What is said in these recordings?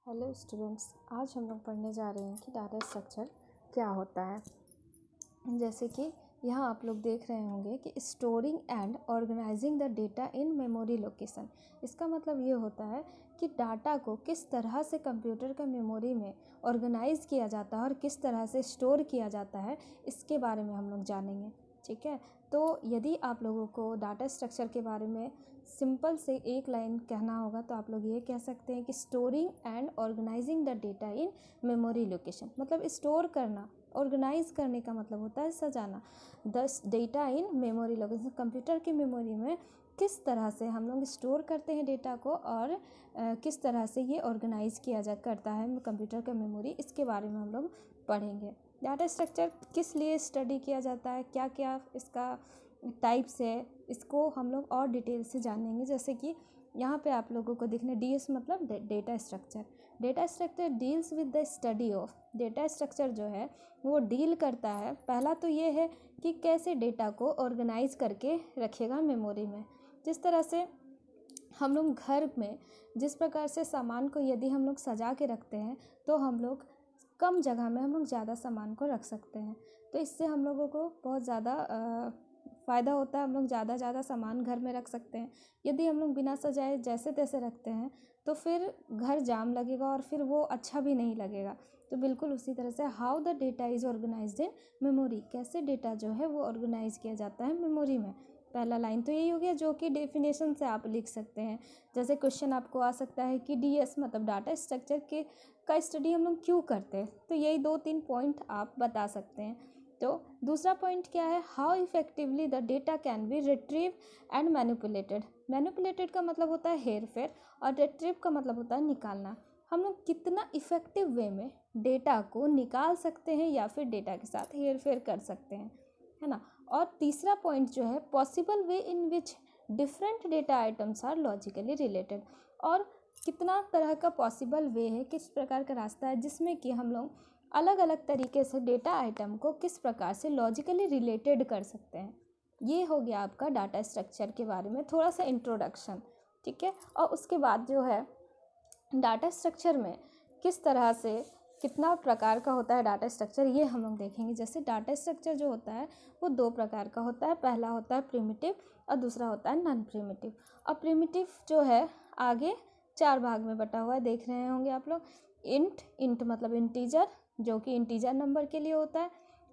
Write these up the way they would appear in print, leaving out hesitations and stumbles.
Hello students, आज हम लोग पढ़ने जा रहे हैं कि डाटा स्ट्रक्चर क्या होता है। जैसे कि यहाँ आप लोग देख रहे होंगे कि storing and organising the data in memory location. इसका मतलब ये होता है कि डाटा को किस तरह से कंप्यूटर का मेमोरी में ऑर्गेनाइज किया जाता है और किस तरह से स्टोर किया जाता है, इसके बारे में हम लोग जानेंगे। ठीक है, तो यदि आप लोगों को डाटा स्ट्रक्चर के बारे में सिंपल से एक लाइन कहना होगा तो आप लोग ये कह सकते हैं कि storing and organising the data in memory location. मतलब स्टोर करना, ऑर्गेनाइज करने का मतलब होता है सजाना। दस data in memory location, computer की मेमोरी में किस तरह से हम लोग स्टोर करते हैं डेटा को और किस तरह से ये ऑर्गेनाइज किया जा करता है कंप्यूटर का मेमोरी, इसके बारे में हम लोग पढ़ेंगे। डाटा स्ट्रक्चर किस लिए स्टडी किया जाता है, क्या क्या इसका टाइप्स है, इसको हम लोग और डिटेल से जानेंगे। जैसे कि यहाँ पे आप लोगों को दिखने डीएस मतलब data structure. Data structure deals with the study of. Data structure जो है वो डील करता है, पहला तो ये है कि कैसे डेटा को ऑर्गेनाइज करके रखेगा मेमोरी में। जिस तरह से हम लोग घर में जिस प्रकार से सामान को यदि हम लोग सजा के रखते हैं तो हम लोग कम जगह में हम लोग ज़्यादा सामान को रख सकते हैं। तो इससे हम लोगों को बहुत ज़्यादा फ़ायदा होता है, हम लोग ज़्यादा सामान घर में रख सकते हैं। यदि हम लोग बिना सजाए जैसे तैसे रखते हैं तो फिर घर जाम लगेगा और फिर वो अच्छा भी नहीं लगेगा। तो बिल्कुल उसी तरह से how the data is organised in memory, कैसे डेटा जो है वो ऑर्गेनाइज किया जाता है मेमोरी में। पहला लाइन तो यही हो गया जो कि डेफिनेशन से आप लिख सकते हैं। जैसे क्वेश्चन आपको आ सकता है कि डीएस मतलब डाटा स्ट्रक्चर के का स्टडी हम लोग क्यों करते हैं, तो यही 2-3 पॉइंट आप बता सकते हैं। तो दूसरा पॉइंट क्या है, how effectively the data can be retrieve and manipulated. Manipulated का मतलब होता है हेर फेर और रिट्रीव का मतलब होता है निकालना। हम लोग कितना इफ़ेक्टिव वे में डेटा को निकाल सकते हैं या फिर डेटा के साथ हेर फेर कर सकते हैं, है ना। और तीसरा पॉइंट जो है possible way in which different data items are logically related. और कितना तरह का पॉसिबल वे है, किस प्रकार का रास्ता है जिसमें कि हम लोग अलग अलग तरीके से डेटा आइटम को किस प्रकार से लॉजिकली रिलेटेड कर सकते हैं। ये हो गया आपका डाटा स्ट्रक्चर के बारे में थोड़ा सा इंट्रोडक्शन। ठीक है, और उसके बाद जो है डाटा स्ट्रक्चर में किस तरह से कितना प्रकार का होता है डाटा स्ट्रक्चर, ये हम लोग देखेंगे। जैसे डाटा स्ट्रक्चर जो होता है वो 2 प्रकार का होता है, पहला होता है प्रिमिटिव और दूसरा होता है नॉन प्रिमिटिव। और प्रिमिटिव जो है आगे 4 भाग में बटा हुआ है, देख रहे होंगे आप लोग। इंट मतलब इंटीजर, जो कि इंटीजर नंबर के लिए होता है।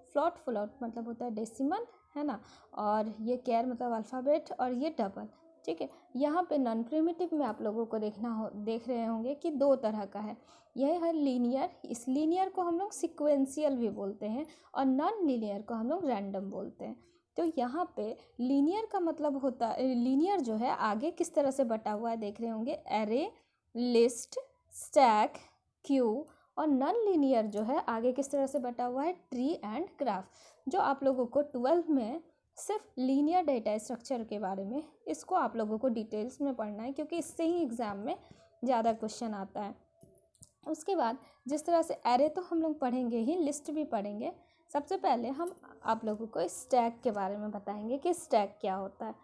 फ्लोट मतलब होता है डेसिमल, है ना। और ये कैर मतलब अल्फ़ाबेट और ये डबल। ठीक है, यहाँ पे नॉन प्रिमिटिव में आप लोगों को देख रहे होंगे कि 2 तरह का है। यह है लीनियर, इस लीनियर को हम लोग सिक्वेंशियल भी बोलते हैं और नॉन लीनियर को हम लोग रैंडम बोलते हैं। तो यहाँ पे लीनियर का मतलब होता है, लीनियर जो है आगे किस तरह से बटा हुआ है देख रहे होंगे, एरे, लिस्ट, स्टैक, क्यू। और नॉन लीनियर जो है आगे किस तरह से बटा हुआ है, ट्री एंड ग्राफ। जो आप लोगों को 12 में सिर्फ लीनियर डेटा स्ट्रक्चर के बारे में, इसको आप लोगों को डिटेल्स में पढ़ना है क्योंकि इससे ही एग्ज़ाम में ज़्यादा क्वेश्चन आता है। उसके बाद जिस तरह से एरे तो हम लोग पढ़ेंगे ही, लिस्ट भी पढ़ेंगे। सबसे पहले हम आप लोगों को स्टैक के बारे में बताएंगे कि स्टैक क्या होता है।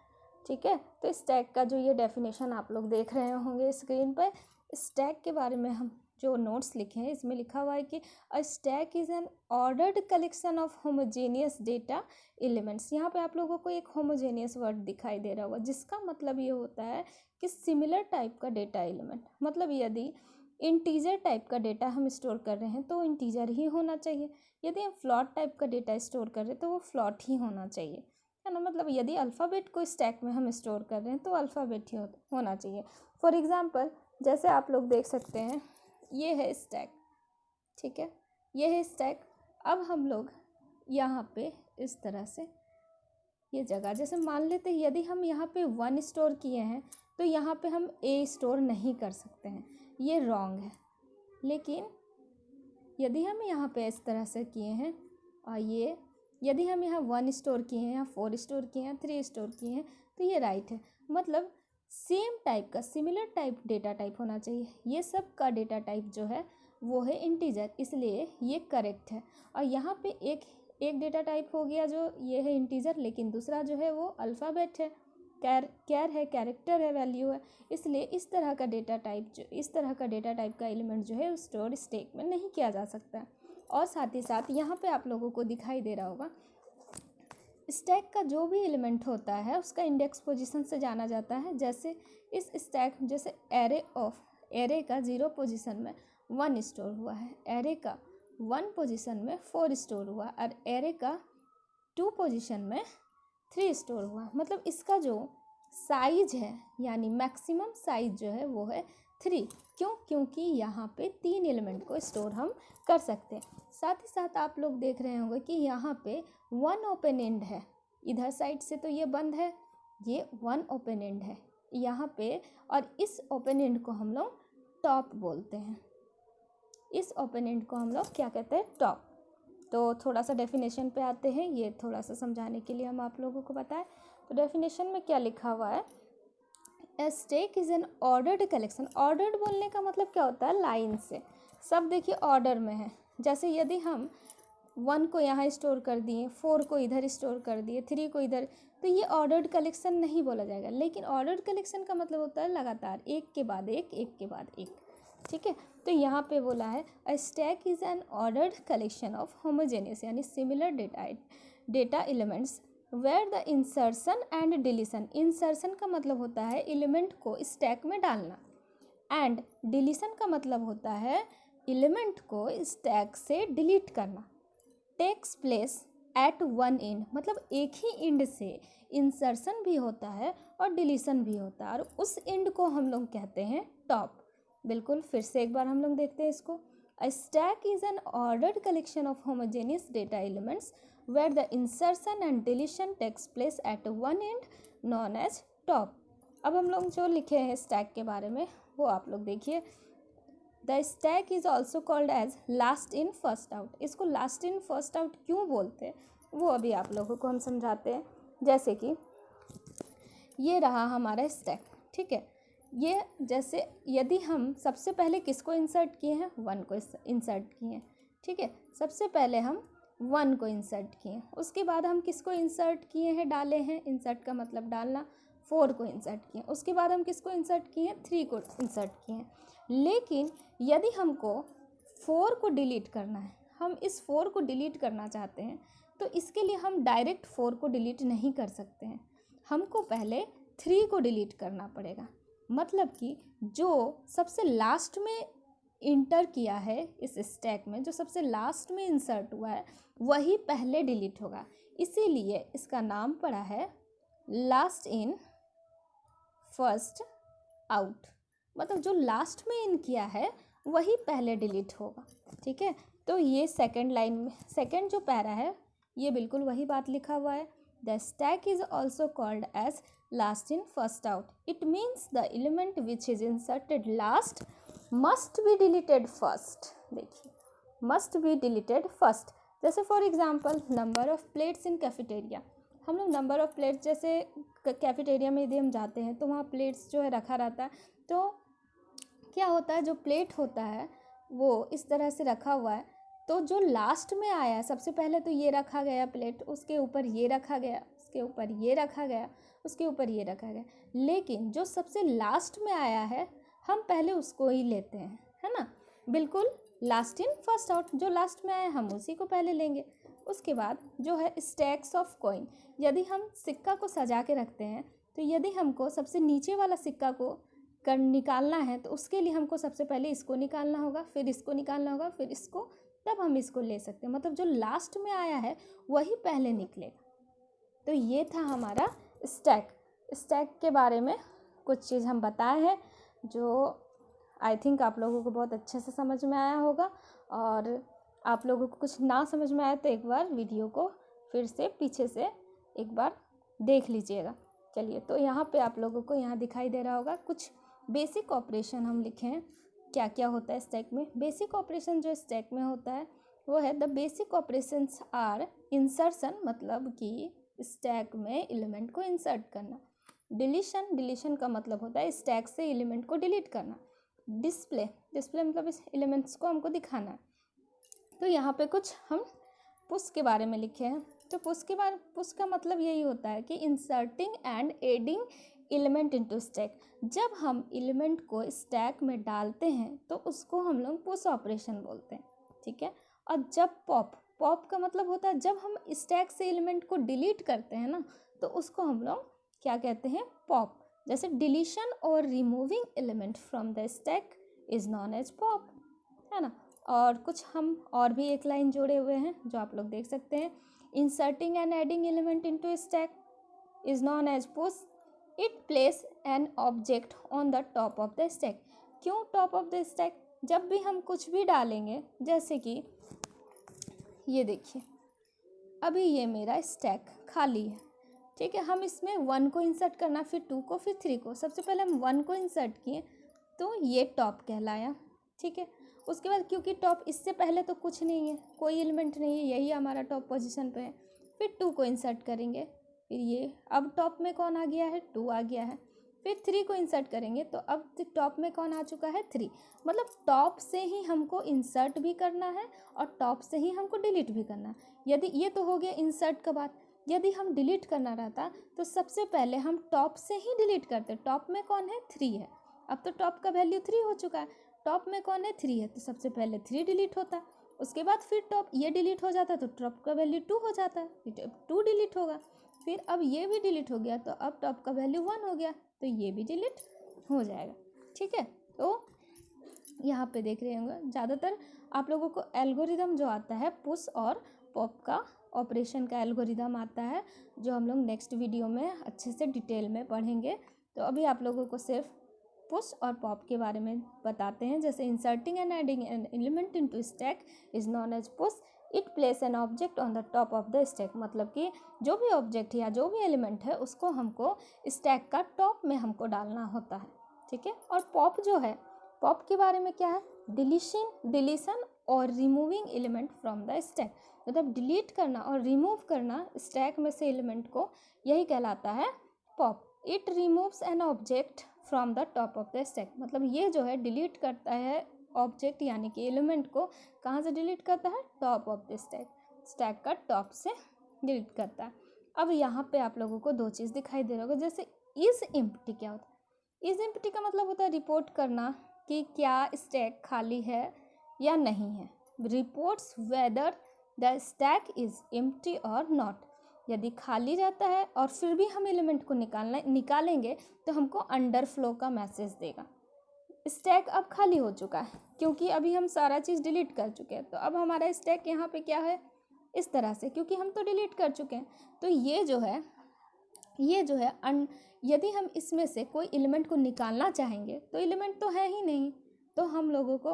ठीक है, तो स्टैक का जो ये डेफिनेशन आप लोग देख रहे होंगे स्क्रीन पर, स्टैक के बारे में हम जो नोट्स लिखे हैं इसमें लिखा हुआ है कि अ stack is an ordered collection of homogeneous data elements. यहाँ पे आप लोगों को एक होमोजेनियस वर्ड दिखाई दे रहा होगा जिसका मतलब ये होता है कि सिमिलर टाइप का डेटा एलिमेंट। मतलब यदि इंटीजर टाइप का डेटा हम स्टोर कर रहे हैं तो इंटीजर ही होना चाहिए, यदि हम फ्लॉट टाइप का डेटा स्टोर कर रहे हैं तो वो फ्लॉट ही होना चाहिए, है ना। मतलब यदि अल्फ़ाबेट को स्टैक में हम स्टोर कर रहे हैं तो अल्फ़ाबेट ही होना चाहिए। फॉर एग्ज़ाम्पल जैसे आप लोग देख सकते हैं ये है स्टैक। ठीक है, ये है स्टैक। अब हम लोग यहाँ पे इस तरह से ये जगह जैसे मान लेते हैं यदि हम यहाँ पे 1 स्टोर किए हैं तो यहाँ पे हम ए स्टोर नहीं कर सकते हैं, ये रॉन्ग है। लेकिन यदि हम यहाँ पे इस तरह से किए हैं और ये यदि हम यहाँ 1 स्टोर किए हैं या 4 स्टोर किए हैं, 3 स्टोर किए हैं तो ये राइट है। मतलब सेम टाइप का सिमिलर टाइप डेटा टाइप होना चाहिए। ये सब का डेटा टाइप जो है वो है इंटीजर, इसलिए ये करेक्ट है। और यहाँ पे एक डेटा टाइप हो गया जो ये है इंटीजर, लेकिन दूसरा जो है वो अल्फ़ाबेट है। कैर है, कैरेक्टर है, वैल्यू है, इसलिए इस तरह का डेटा टाइप का एलिमेंट जो है स्टोर स्टैक में नहीं किया जा सकता है। और साथ ही साथ यहाँ पे आप लोगों को दिखाई दे रहा होगा स्टैक का जो भी एलिमेंट होता है उसका इंडेक्स पोजीशन से जाना जाता है। जैसे इस स्टैक जैसे एरे का 0 पोजीशन में 1 स्टोर हुआ है, एरे का 1 पोजीशन में 4 स्टोर हुआ और एरे का 2 पोजीशन में 3 स्टोर हुआ। मतलब इसका जो साइज है यानी मैक्सिमम साइज जो है वो है 3। क्यों? क्योंकि यहाँ पे 3 एलिमेंट को स्टोर हम कर सकते हैं। साथ ही साथ आप लोग देख रहे होंगे कि यहाँ पे 1 ओपन एंड है, इधर साइड से तो ये बंद है, ये 1 ओपन एंड है यहाँ पे, और इस ओपन एंड को हम लोग टॉप बोलते हैं। इस ओपन एंड को हम लोग क्या कहते हैं? टॉप। तो थोड़ा सा डेफिनेशन पे आते हैं, ये थोड़ा सा समझाने के लिए हम आप लोगों को बताएं। तो डेफिनेशन में क्या लिखा हुआ है? ए stack is an ordered collection. Ordered बोलने का मतलब क्या होता है? लाइन से, सब देखिए ऑर्डर में है। जैसे यदि हम 1 को यहाँ स्टोर कर दिए, 4 को इधर स्टोर कर दिए, 3 को इधर, तो ये ऑर्डर्ड कलेक्शन नहीं बोला जाएगा। लेकिन ऑर्डर्ड कलेक्शन का मतलब होता है लगातार एक के बाद एक, एक के बाद एक। ठीक है, तो यहाँ पे बोला है a stack is an ordered collection of homogeneous यानी similar data elements where the insertion and deletion. Insertion का मतलब होता है एलिमेंट को स्टैक में डालना, एंड डिलीशन का मतलब होता है एलिमेंट को स्टैक से डिलीट करना। टेक्स प्लेस एट 1 एंड, मतलब एक ही एंड से इंसर्शन भी होता है और डिलीशन भी होता है, और उस एंड को हम लोग कहते हैं टॉप। बिल्कुल, फिर से एक बार हम लोग देखते हैं इसको। A stack is an ordered collection of homogeneous data elements where the insertion and deletion takes place at 1 and known as top. अब हम लोग जो लिखे हैं स्टैक के बारे में वो आप लोग देखिए। The stack is also called as last in first out. इसको लास्ट इन फर्स्ट आउट क्यों बोलते हैं वो अभी आप लोगों को हम समझाते हैं। जैसे कि ये रहा हमारा स्टैक, ठीक है। ये जैसे यदि हम सबसे पहले किसको इंसर्ट किए हैं? 1 को इंसर्ट किए हैं, ठीक है। सबसे पहले हम 1 को इंसर्ट किए, उसके बाद हम किसको इंसर्ट किए हैं? डाले हैं, इंसर्ट का मतलब डालना। 4 को इंसर्ट किए, उसके बाद हम किसको इंसर्ट किए हैं? 3 को इंसर्ट किए हैं। लेकिन यदि हमको 4 को डिलीट करना है, हम इस 4 को डिलीट करना चाहते हैं, तो इसके लिए हम डायरेक्ट 4 को डिलीट नहीं कर सकते हैं, हमको पहले 3 को डिलीट करना पड़ेगा। मतलब कि जो सबसे लास्ट में इंटर किया है इस स्टैक में, जो सबसे लास्ट में इंसर्ट हुआ है वही पहले डिलीट होगा। इसीलिए इसका नाम पड़ा है लास्ट इन फर्स्ट आउट। मतलब जो लास्ट में इन किया है वही पहले डिलीट होगा, ठीक है। तो ये सेकंड लाइन में, सेकंड जो पैरा है ये बिल्कुल वही बात लिखा हुआ है। The stack is also called as last in first out. It means the element which is inserted last must be deleted first. देखिए, मस्ट बी डिलीटेड फर्स्ट। जैसे for example number of plates in cafeteria. हम लोग number of plates, जैसे cafeteria में यदि हम जाते हैं तो वहाँ प्लेट्स जो है रखा रहता है, तो क्या होता है जो प्लेट होता है वो इस तरह से रखा हुआ है, तो जो लास्ट में आया है सबसे पहले तो ये रखा गया प्लेट, उसके ऊपर ये रखा गया, उसके ऊपर ये रखा गया, उसके ऊपर ये रखा गया। लेकिन जो सबसे लास्ट में आया है हम पहले उसको ही लेते हैं, है ना। बिल्कुल लास्ट इन फर्स्ट आउट, जो लास्ट में आया हम उसी को पहले लेंगे। उसके बाद जो है स्टैक्स ऑफ कॉइन। यदि हम सिक्का को सजा के रखते हैं तो यदि हमको सबसे नीचे वाला सिक्का को निकालना है तो उसके लिए हमको सबसे पहले इसको निकालना होगा, फिर इसको निकालना होगा, फिर इसको, तब हम इसको ले सकते हैं। मतलब जो लास्ट में आया है वही पहले निकलेगा। तो ये था हमारा स्टैक। स्टैक के बारे में कुछ चीज़ हम बताए हैं जो आई थिंक आप लोगों को बहुत अच्छे से समझ में आया होगा। और आप लोगों को कुछ ना समझ में आए तो एक बार वीडियो को फिर से पीछे से एक बार देख लीजिएगा। चलिए, तो यहाँ पे आप लोगों को यहाँ दिखाई दे रहा होगा कुछ बेसिक ऑपरेशन हम लिखे हैं, क्या क्या होता है स्टैक में। बेसिक ऑपरेशन जो स्टैक में होता है वो है the basic operations are insertion, मतलब कि स्टैक में एलिमेंट को इंसर्ट करना। डिलीशन, डिलीशन का मतलब होता है स्टैक से एलिमेंट को डिलीट करना। डिस्प्ले, डिस्प्ले मतलब इस एलिमेंट्स को हमको दिखाना है। तो यहाँ पे कुछ हम पुश के बारे में लिखे हैं। तो पुश का मतलब यही होता है कि inserting and adding element into stack. जब हम एलिमेंट को स्टैक में डालते हैं तो उसको हम लोग पुश ऑपरेशन बोलते हैं, ठीक है। और जब पॉप का मतलब होता है जब हम स्टैक से एलिमेंट को डिलीट करते हैं ना, तो उसको हम लोग क्या कहते हैं, पॉप। जैसे डिलीशन और removing element from the stack is known as pop, है ना। और कुछ हम और भी एक लाइन जोड़े हुए हैं जो आप लोग देख सकते हैं। Inserting and adding element into stack is known as push. It place an object on the top of the stack. क्यों टॉप ऑफ द स्टैक? जब भी हम कुछ भी डालेंगे, जैसे कि ये देखिए, अभी ये मेरा स्टैक खाली है, ठीक है। हम इसमें 1 को इंसर्ट करना, फिर 2 को, फिर 3 को। सबसे पहले हम 1 को इंसर्ट किए तो ये टॉप कहलाया, ठीक है। उसके बाद क्योंकि टॉप इससे पहले तो कुछ नहीं है, कोई एलिमेंट नहीं है, यही हमारा टॉप पोजीशन पे है। फिर 2 को इंसर्ट करेंगे, फिर ये अब टॉप में कौन आ गया है, 2 आ गया है। फिर 3 को इंसर्ट करेंगे तो अब टॉप में कौन आ चुका है, 3। मतलब टॉप से ही हमको इंसर्ट भी करना है और टॉप से ही हमको डिलीट भी करना है। यदि ये तो हो गया इंसर्ट का बात। यदि हम डिलीट करना रहता तो सबसे पहले हम टॉप से ही डिलीट करते। टॉप में कौन है, 3 है। अब तो टॉप का वैल्यू 3 हो चुका है, टॉप में कौन है, 3 है, तो सबसे पहले 3 डिलीट होता। उसके बाद फिर टॉप ये डिलीट हो जाता तो टॉप का वैल्यू 2 हो जाता है, फिर 2 डिलीट होगा। फिर अब ये भी डिलीट हो गया तो अब टॉप का वैल्यू 1 हो गया, तो ये भी डिलीट हो जाएगा, ठीक है। तो यहाँ पे देख रहे होंगे ज़्यादातर आप लोगों को एल्गोरिदम जो आता है पुश और पॉप का ऑपरेशन का एल्गोरिदम आता है, जो हम लोग नेक्स्ट वीडियो में अच्छे से डिटेल में पढ़ेंगे। तो अभी आप लोगों को सिर्फ पुश और पॉप के बारे में बताते हैं। जैसे inserting and adding an element into stack is known as push. It place an object on the top of the stack. मतलब कि जो भी ऑब्जेक्ट या जो भी एलिमेंट है उसको हमको स्टैक का टॉप में हमको डालना होता है, ठीक है। और पॉप जो है, पॉप के बारे में क्या है, डिलीशन और removing element from the stack. मतलब डिलीट करना और रिमूव करना स्टैक में से एलिमेंट को, यही कहलाता है pop. It removes an object from the top of the stack. मतलब ये जो है डिलीट करता है ऑब्जेक्ट यानी कि एलिमेंट को, कहाँ से डिलीट करता है, top of the stack, stack का टॉप से डिलीट करता है। अब यहाँ पे आप लोगों को 2 चीज़ दिखाई दे रहा होगा। जैसे इज एम्प्टी क्या होता है, इज एम्प्टी का मतलब होता है रिपोर्ट करना कि क्या स्टैक खाली है या नहीं है। Reports whether the stack is empty और नॉट। यदि खाली रहता है और फिर भी हम एलिमेंट को निकालेंगे तो हमको अंडर फ्लो का मैसेज देगा। स्टैक अब खाली हो चुका है क्योंकि अभी हम सारा चीज़ डिलीट कर चुके हैं, तो अब हमारा स्टैक यहाँ पे क्या है, इस तरह से, क्योंकि हम तो डिलीट कर चुके हैं। तो ये जो है यदि हम इसमें से कोई एलिमेंट को निकालना चाहेंगे तो एलिमेंट तो है ही नहीं, तो हम लोगों को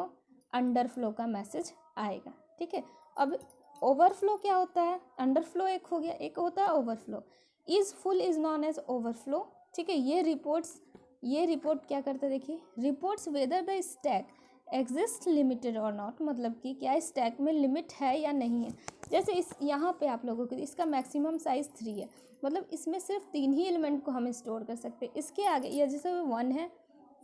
अंडर फ्लो का मैसेज आएगा, ठीक है। अब ओवरफ्लो क्या होता है, अंडर फ्लो एक हो गया, एक होता है overflow. Is full is known as overflow, ठीक है। ये रिपोर्ट क्या करते हैं, देखिए, reports whether the stack exist limited और नॉट। मतलब कि क्या स्टैक में लिमिट है या नहीं है। जैसे इस यहाँ पे आप लोगों को इसका मैक्सिमम साइज़ 3 है, मतलब इसमें सिर्फ 3 ही एलिमेंट को हम स्टोर कर सकते हैं। इसके आगे या जैसे 1 है,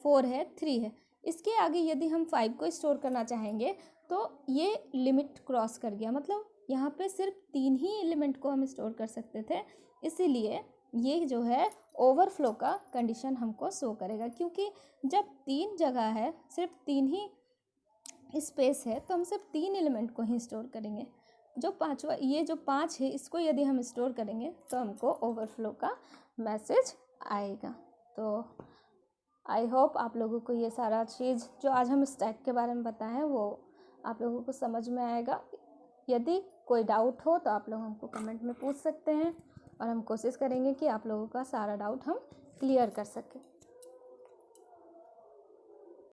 4 है, 3 है, इसके आगे यदि हम 5 को स्टोर करना चाहेंगे तो ये लिमिट क्रॉस कर गया। मतलब यहाँ पे सिर्फ 3 ही एलिमेंट को हम स्टोर कर सकते थे, इसीलिए ये जो है ओवरफ्लो का कंडीशन हमको शो करेगा। क्योंकि जब 3 जगह है, सिर्फ 3 ही स्पेस है, तो हम सिर्फ 3 एलिमेंट को ही स्टोर करेंगे। जो पांचवा, ये जो 5 है, इसको यदि हम स्टोर करेंगे तो हमको ओवरफ्लो का मैसेज आएगा। तो आई होप आप लोगों को ये सारा चीज़ जो आज हम स्टैक के बारे में बताए हैं वो आप लोगों को समझ में आएगा। यदि कोई डाउट हो तो आप लोग हमको कमेंट में पूछ सकते हैं और हम कोशिश करेंगे कि आप लोगों का सारा डाउट हम क्लियर कर सकें।